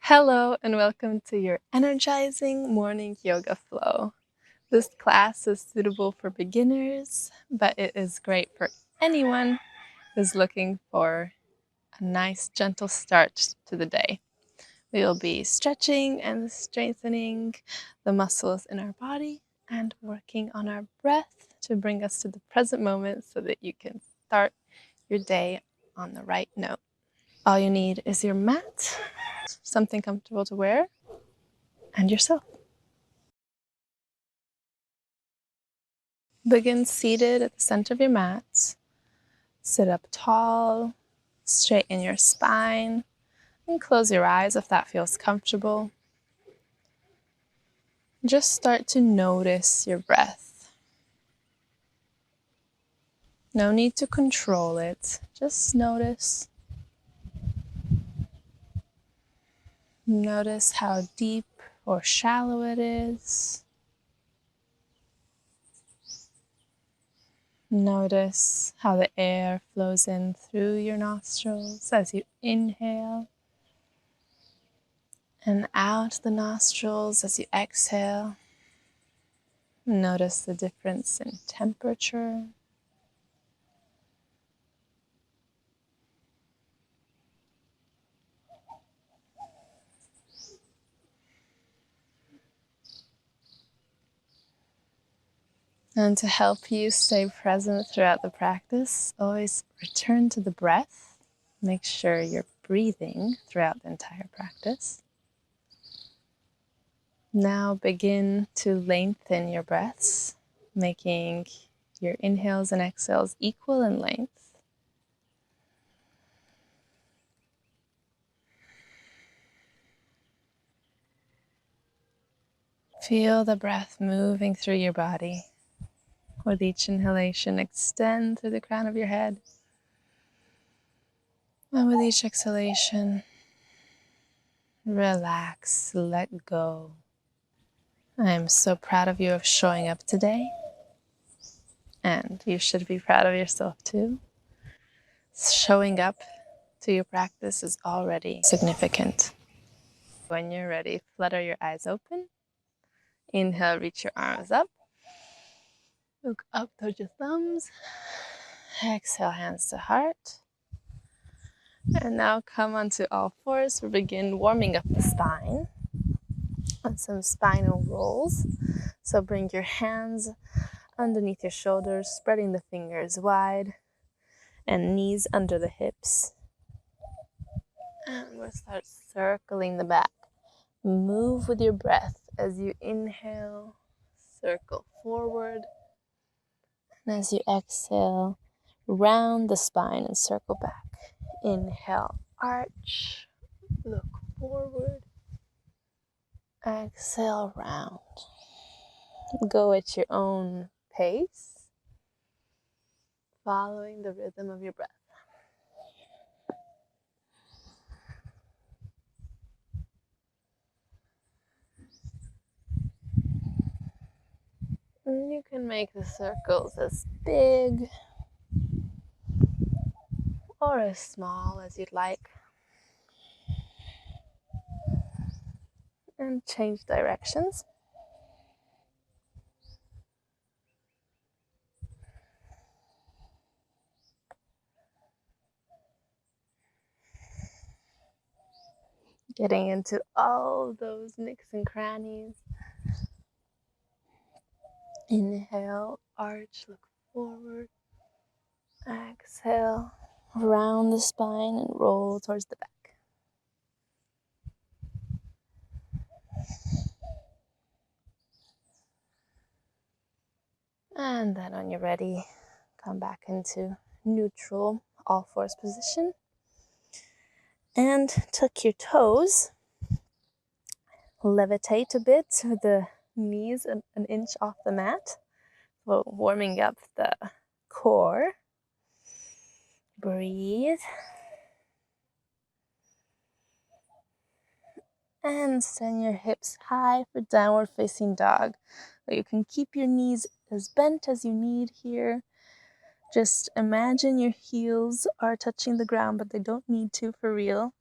Hello and welcome to your energizing morning yoga flow. This class is suitable for beginners, but it is great for anyone who's looking for a nice gentle start to the day. We will be stretching and strengthening the muscles in our body and working on our breath to bring us to the present moment so that you can start your day on the right note. All you need is your mat, something comfortable to wear, and yourself. Begin seated at the center of your mat. Sit up tall, straighten your spine, and close your eyes if that feels comfortable. Just start to notice your breath. No need to control it, just notice. Notice how deep or shallow it is. Notice how the air flows in through your nostrils as you inhale and out the nostrils as you exhale. Notice the difference in temperature. And to help you stay present throughout the practice, always return to the breath. Make sure you're breathing throughout the entire practice. Now begin to lengthen your breaths, making your inhales and exhales equal in length. Feel the breath moving through your body. With each inhalation, extend through the crown of your head. And with each exhalation, relax, let go. I am so proud of you of showing up today. And you should be proud of yourself too. Showing up to your practice is already significant. When you're ready, flutter your eyes open. Inhale, reach your arms up. Look up towards your thumbs. Exhale, hands to heart. And now come onto all fours. We begin warming up the spine on some spinal rolls. So bring your hands underneath your shoulders, spreading the fingers wide and knees under the hips. And we'll start circling the back. Move with your breath as you inhale, circle forward. And as you exhale, round the spine and circle back. Inhale, arch, look forward. Exhale, round. Go at your own pace, following the rhythm of your breath. And you can make the circles as big or as small as you'd like. And change directions. Getting into all those nooks and crannies. Inhale, arch, look forward. Exhale, round the spine and roll towards the back. And then when you're ready, come back into neutral all fours position. And tuck your toes. Levitate a bit with the knees an inch off the mat. We're warming up the core. Breathe. And send your hips high for downward facing dog. You can keep your knees as bent as you need here. Just imagine your heels are touching the ground, but they don't need to for real.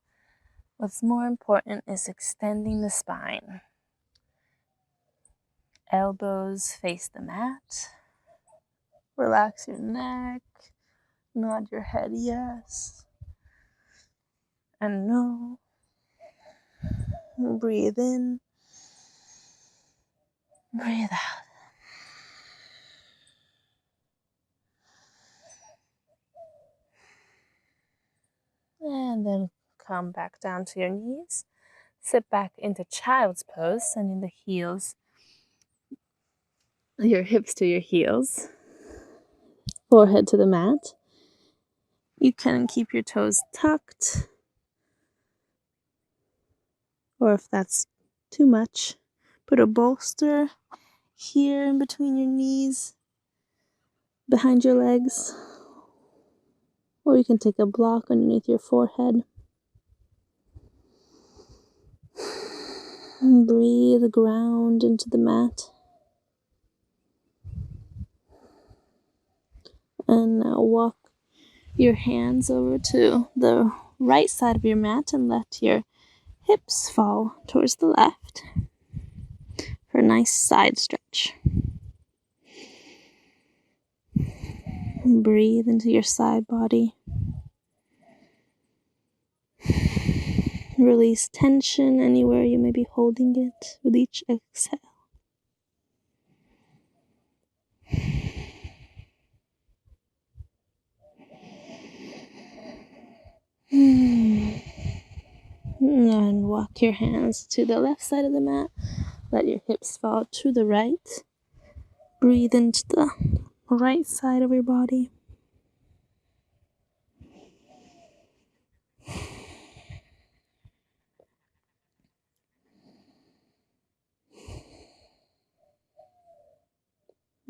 What's more important is extending the spine. Elbows face the mat. Relax your neck. Nod your head yes and no. Breathe in. Breathe out. And then come back down to your knees. Sit back into child's pose, sending the heels, your hips to your heels, forehead to the mat. You can keep your toes tucked, or if that's too much, put a bolster here in between your knees, behind your legs, or you can take a block underneath your forehead. And breathe, ground into the mat. And now walk your hands over to the right side of your mat and let your hips fall towards the left for a nice side stretch. Breathe into your side body. Release tension anywhere you may be holding it with each exhale. And walk your hands to the left side of the mat. Let your hips fall to the right. Breathe into the right side of your body.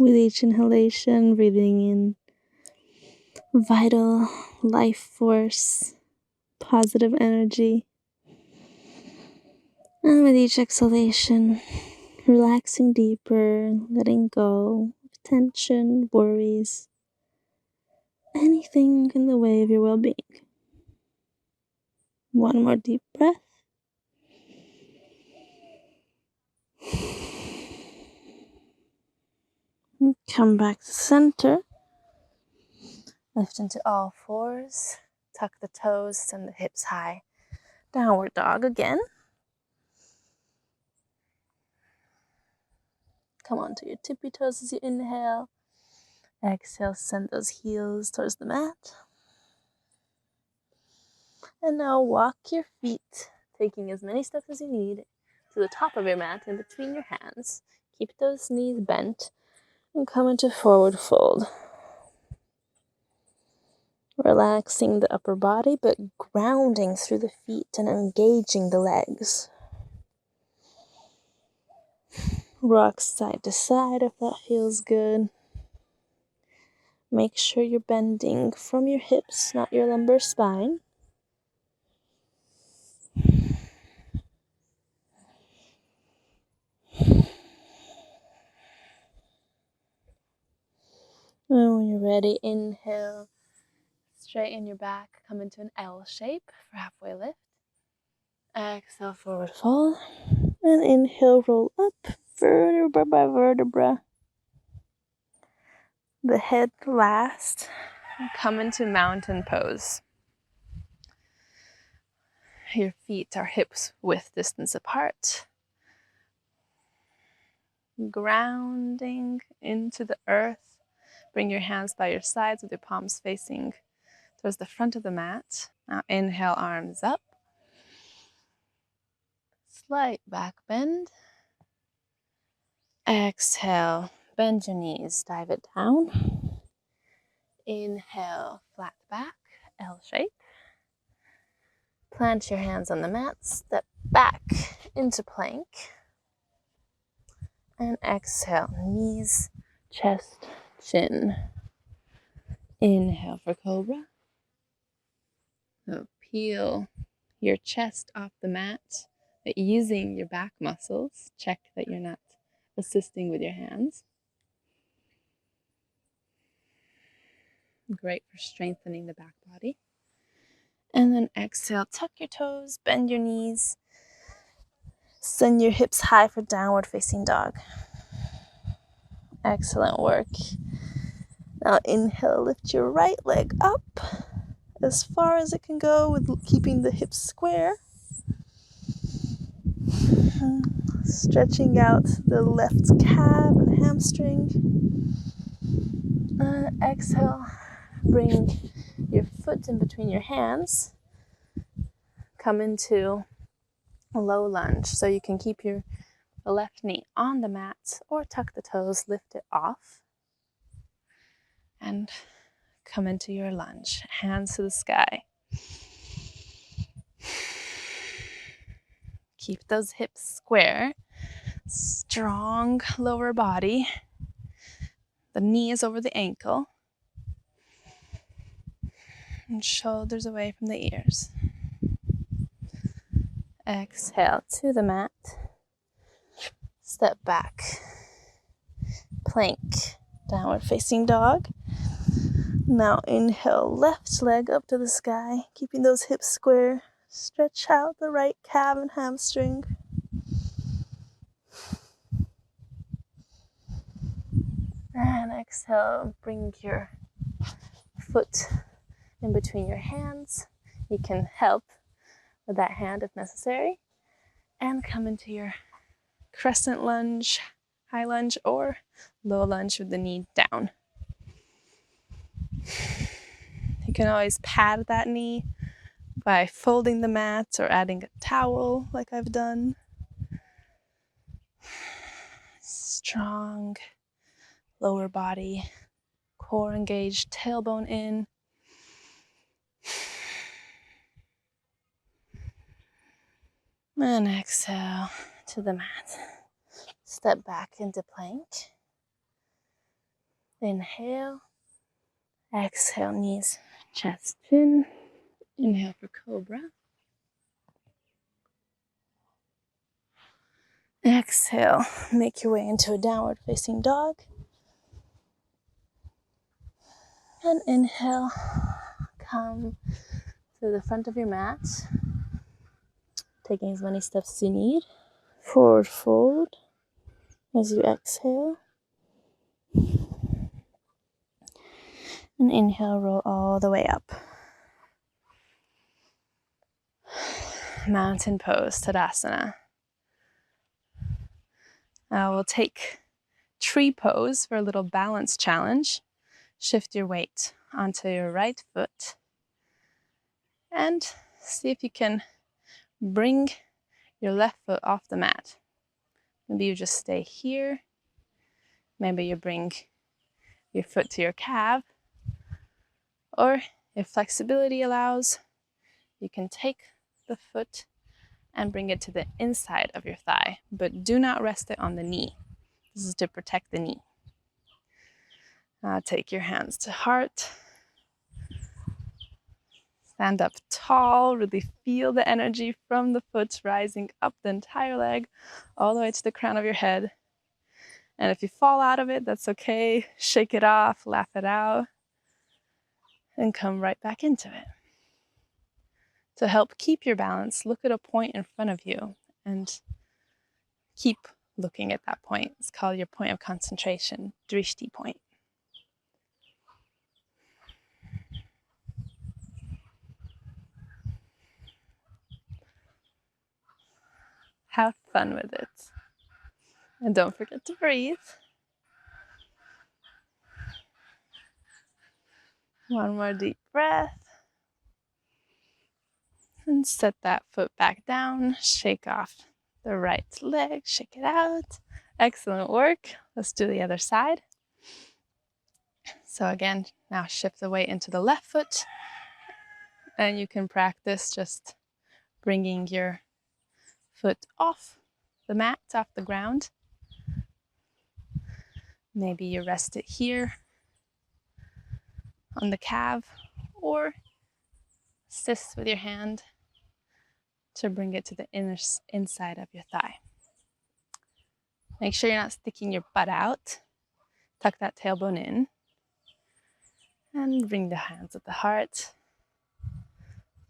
With each inhalation, breathing in vital life force, positive energy. And with each exhalation, relaxing deeper, letting go of tension, worries, anything in the way of your well-being. One more deep breath. And come back to center. Lift into all fours. Tuck the toes, send the hips high. Downward dog again. Come onto your tippy toes as you inhale. Exhale, send those heels towards the mat. And now walk your feet, taking as many steps as you need to the top of your mat in between your hands. Keep those knees bent and come into forward fold. Relaxing the upper body, but grounding through the feet and engaging the legs. Rock side to side if that feels good. Make sure you're bending from your hips, not your lumbar spine. And when you're ready, inhale, straighten your back, come into an L shape for halfway lift. Exhale, forward fold. And inhale, roll up, vertebra by vertebra. The head last. Come into mountain pose. Your feet are hips width distance apart. Grounding into the earth. Bring your hands by your sides with your palms facing towards the front of the mat. Now inhale, arms up. Slight back bend. Exhale, bend your knees, dive it down. Inhale, flat back, L shape. Plant your hands on the mat, step back into plank. And exhale, knees, chest, chin. Inhale for cobra. So peel your chest off the mat, but using your back muscles. Check that you're not assisting with your hands. Great for strengthening the back body. And then exhale, tuck your toes, bend your knees. Send your hips high for downward facing dog. Excellent work. Now inhale, lift your right leg up as far as it can go with keeping the hips square. Stretching out the left calf and hamstring. Exhale, bring your foot in between your hands. Come into a low lunge so you can keep your left knee on the mat or tuck the toes, lift it off, and come into your lunge. Hands to the sky. Keep those hips square. Strong lower body. The knee is over the ankle. And shoulders away from the ears. Exhale to the mat. Step back. Plank. Downward facing dog. Now inhale, left leg up to the sky, keeping those hips square. Stretch out the right calf and hamstring. And exhale, bring your foot in between your hands. You can help with that hand if necessary. And come into your crescent lunge, high lunge, or low lunge with the knee down. You can always pad that knee by folding the mat or adding a towel like I've done. Strong lower body, core engaged, tailbone in. And exhale to the mat. Step back into plank. Inhale. Exhale, knees, chest, chin. Inhale for cobra. Exhale, make your way into a downward facing dog. And inhale, come to the front of your mat. Taking as many steps as you need. Forward fold as you exhale. And inhale, roll all the way up. Mountain pose, Tadasana. Now we'll take tree pose for a little balance challenge. Shift your weight onto your right foot. And see if you can bring your left foot off the mat. Maybe you just stay here. Maybe you bring your foot to your calf. Or if flexibility allows, you can take the foot and bring it to the inside of your thigh, but do not rest it on the knee. This is to protect the knee. Now take your hands to heart. Stand up tall, really feel the energy from the foot rising up the entire leg, all the way to the crown of your head. And if you fall out of it, that's okay. Shake it off, laugh it out, and come right back into it. To help keep your balance, look at a point in front of you and keep looking at that point. It's called your point of concentration, drishti point. Have fun with it. And don't forget to breathe. One more deep breath. And set that foot back down. Shake off the right leg. Shake it out. Excellent work. Let's do the other side. So again, now shift the weight into the left foot. And you can practice just bringing your foot off the mat, off the ground. Maybe you rest it here on the calf, or assist with your hand to bring it to the inside of your thigh. Make sure you're not sticking your butt out. Tuck that tailbone in. And bring the hands at the heart.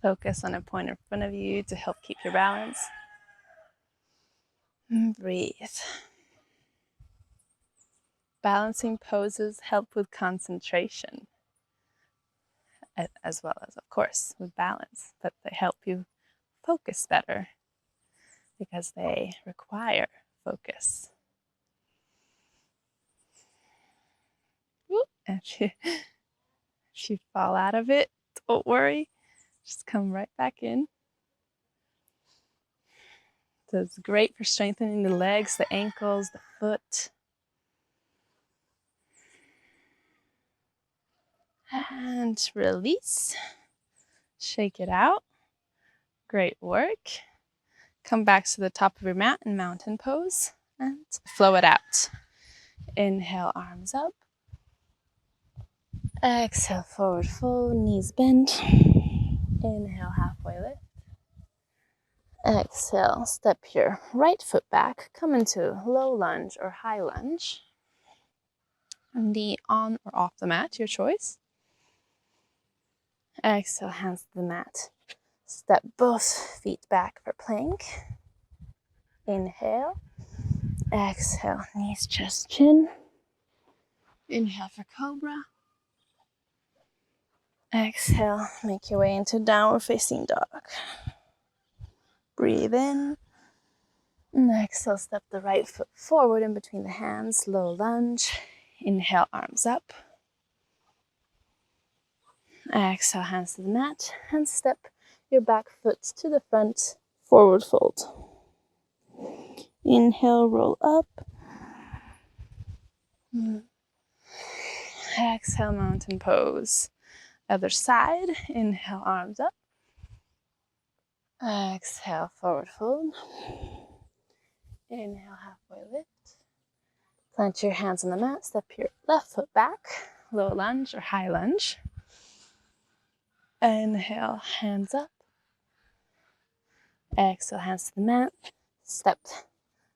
Focus on a point in front of you to help keep your balance. And breathe. Balancing poses help with concentration, as well as, of course, with balance, but they help you focus better because they require focus. And if you fall out of it, don't worry, just come right back in. So it's great for strengthening the legs, the ankles, the foot. And release. Shake it out. Great work. Come back to the top of your mat in mountain pose and flow it out. Inhale, arms up. Exhale, forward fold, knees bend. Inhale, halfway lift. Exhale, step your right foot back. Come into low lunge or high lunge. Knee on or off the mat, your choice. Exhale, hands to the mat. Step both feet back for plank. Inhale. Exhale, knees, chest, chin. Inhale for cobra. Exhale, make your way into downward facing dog. Breathe in. And exhale, step the right foot forward in between the hands, low lunge. Inhale, arms up. Exhale, hands to the mat, and step your back foot to the front, forward fold. Inhale, roll up. Exhale, mountain pose. Other side, inhale, arms up. Exhale, forward fold. Inhale, halfway lift. Plant your hands on the mat, step your left foot back, low lunge or high lunge. Inhale, hands up. Exhale, hands to the mat. Step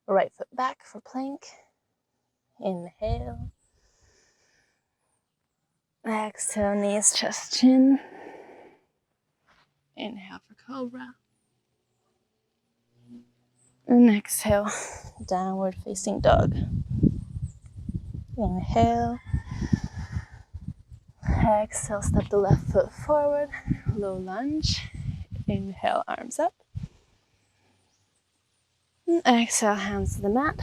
right foot back for plank. Inhale. Exhale, knees, chest, chin. Inhale for cobra. And exhale, downward facing dog. Inhale. Exhale, step the left foot forward, low lunge. Inhale, arms up. And exhale, hands to the mat.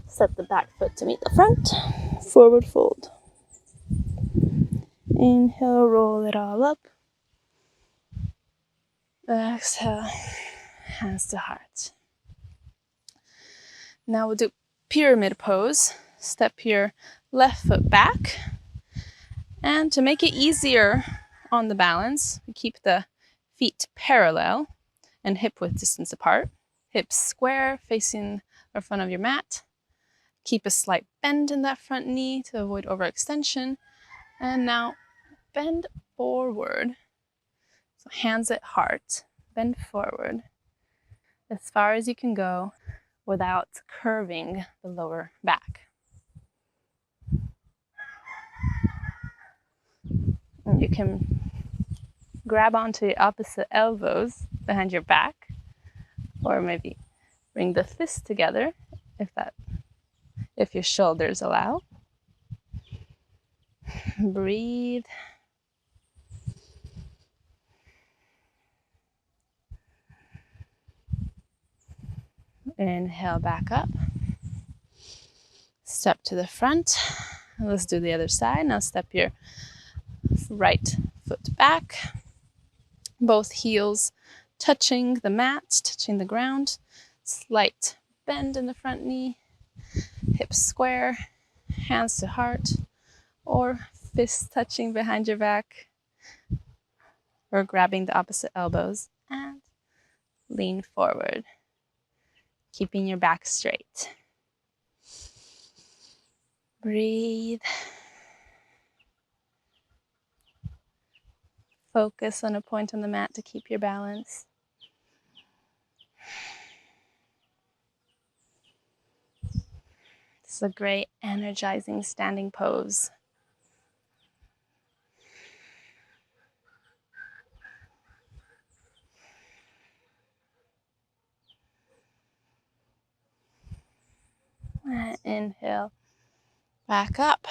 Step the back foot to meet the front, forward fold. Inhale, roll it all up. Exhale, hands to heart. Now we'll do pyramid pose. Step your left foot back. And to make it easier on the balance, we keep the feet parallel and hip width distance apart. Hips square, facing the front of your mat. Keep a slight bend in that front knee to avoid overextension. And now bend forward. So hands at heart. Bend forward as far as you can go without curving the lower back. And you can grab onto your opposite elbows behind your back, or maybe bring the fists together if your shoulders allow. Breathe. Inhale, back up. Step to the front. Let's do the other side. Now step your right foot back. Both heels touching the mat, touching the ground. Slight bend in the front knee. Hips square. Hands to heart. Or fists touching behind your back. Or grabbing the opposite elbows. And lean forward, keeping your back straight. Breathe. Focus on a point on the mat to keep your balance. This is a great energizing standing pose. Inhale, back up.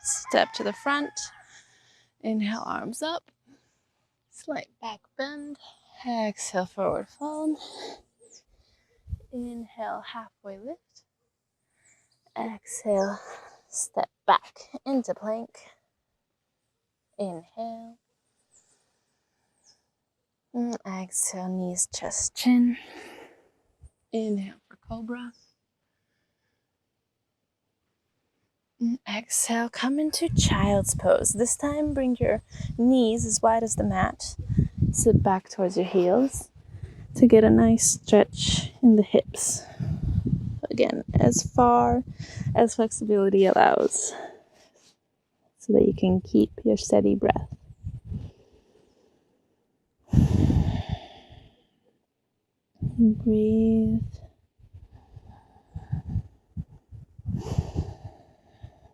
Step to the front. Inhale, arms up. Slight back bend. Exhale, forward fold. Inhale, halfway lift. Exhale, step back into plank. Inhale. Exhale, knees, chest, chin. Inhale for cobra. Exhale, come into child's pose. This time, bring your knees as wide as the mat. Sit back towards your heels to get a nice stretch in the hips. Again, as far as flexibility allows, so that you can keep your steady breath. Breathe.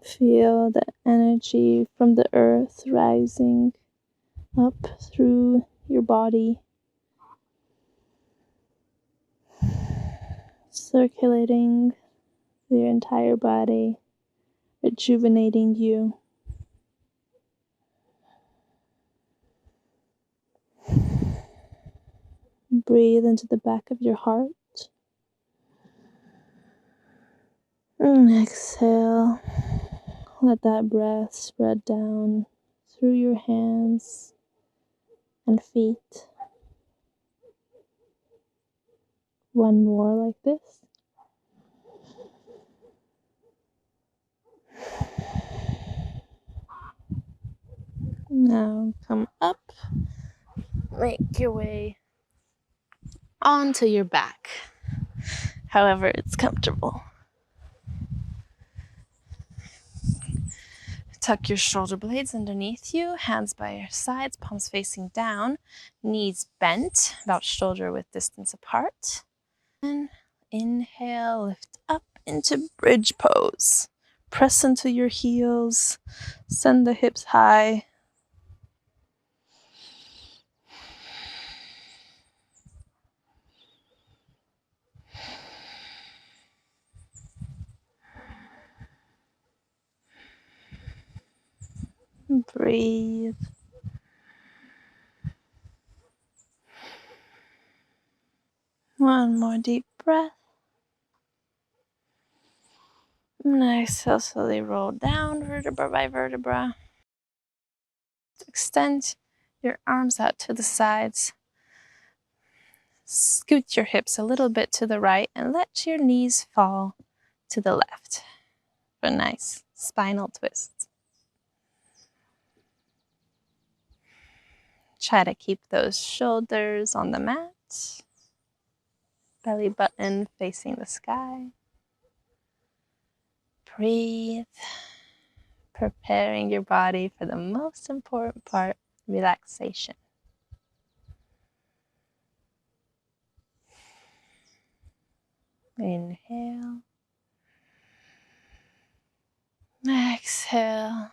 Feel the energy from the earth rising up through your body, circulating through your entire body, rejuvenating you. Breathe into the back of your heart. And exhale. Let that breath spread down through your hands and feet. One more like this. Now come up. Make your way onto your back, however it's comfortable. Tuck your shoulder blades underneath you, hands by your sides, palms facing down, knees bent, about shoulder width distance apart. And inhale, lift up into bridge pose. Press into your heels, send the hips high. Breathe. One more deep breath. And exhale, slowly roll down vertebra by vertebra. Extend your arms out to the sides. Scoot your hips a little bit to the right and let your knees fall to the left for a nice spinal twist. Try to keep those shoulders on the mat, belly button facing the sky. Breathe, preparing your body for the most important part, relaxation. Inhale. Exhale.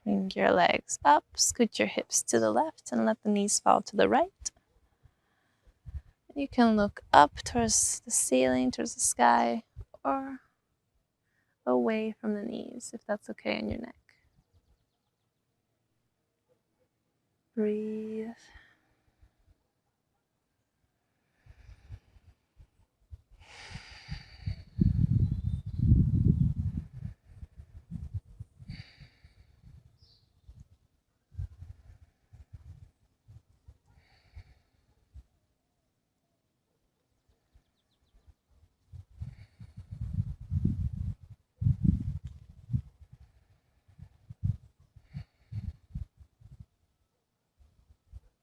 Bring your legs up, scoot your hips to the left and let the knees fall to the right. You can look up towards the ceiling, towards the sky, or away from the knees if that's okay on your neck. Breathe.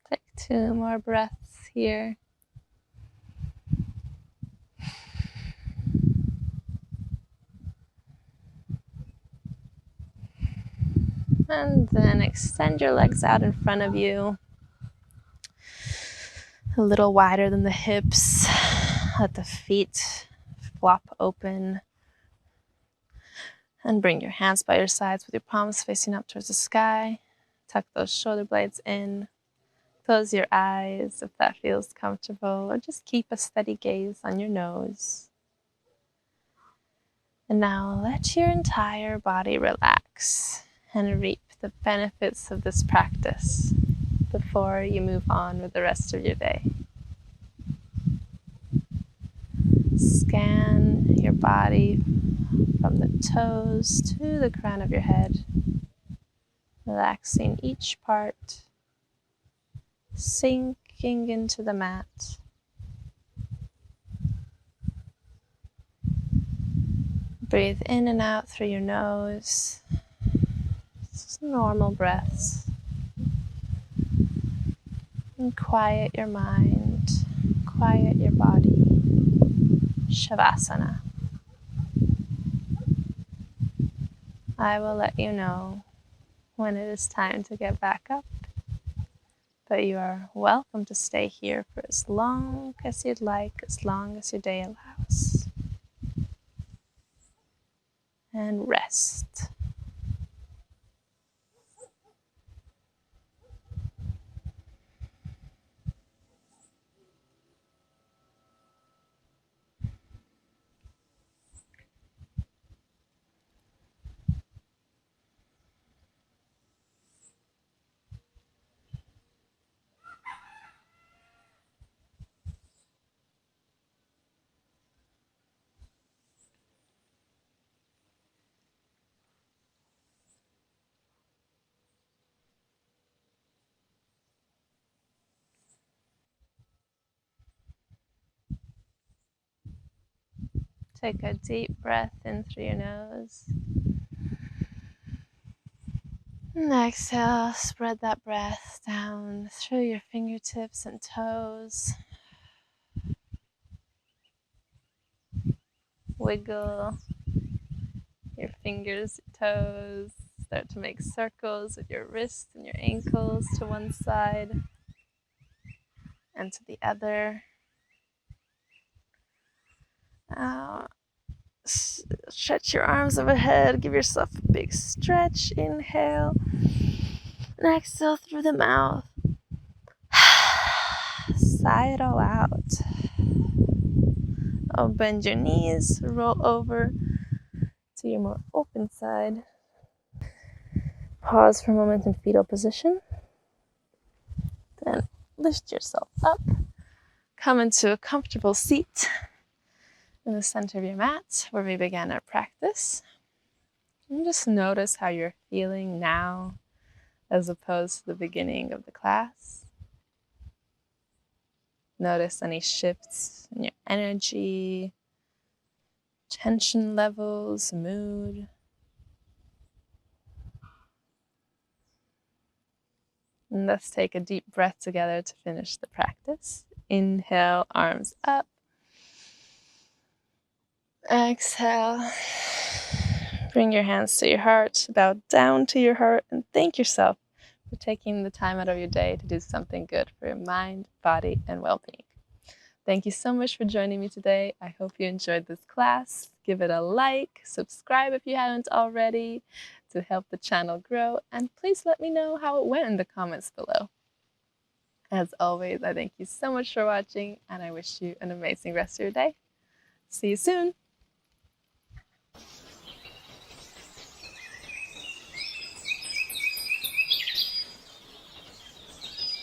Take 2 more breaths here. And then extend your legs out in front of you, a little wider than the hips. Let the feet flop open. And bring your hands by your sides with your palms facing up towards the sky. Tuck those shoulder blades in. Close your eyes if that feels comfortable, or just keep a steady gaze on your nose. And now let your entire body relax and reap the benefits of this practice before you move on with the rest of your day. Scan your body from the toes to the crown of your head, relaxing each part, sinking into the mat. Breathe in and out through your nose. Just normal breaths. And quiet your mind, quiet your body. Shavasana. I will let you know when it is time to get back up, but you are welcome to stay here for as long as you'd like, as long as your day allows. And rest. Take a deep breath in through your nose. And exhale, spread that breath down through your fingertips and toes. Wiggle your fingers, your toes. Start to make circles with your wrists and your ankles to one side and to the other. Stretch your arms overhead. Give yourself a big stretch. Inhale. And exhale through the mouth. Sigh it all out. Oh, bend your knees. Roll over to your more open side. Pause for a moment in fetal position. Then lift yourself up. Come into a comfortable seat in the center of your mat where we began our practice. And just notice how you're feeling now as opposed to the beginning of the class. Notice any shifts in your energy, tension levels, mood. And let's take a deep breath together to finish the practice. Inhale, arms up. Exhale. Bring your hands to your heart, bow down to your heart, and thank yourself for taking the time out of your day to do something good for your mind, body, and well-being. Thank you so much for joining me today. I hope you enjoyed this class. Give it a like, subscribe if you haven't already to help the channel grow, and please let me know how it went in the comments below. As always, I thank you so much for watching, and I wish you an amazing rest of your day. See you soon.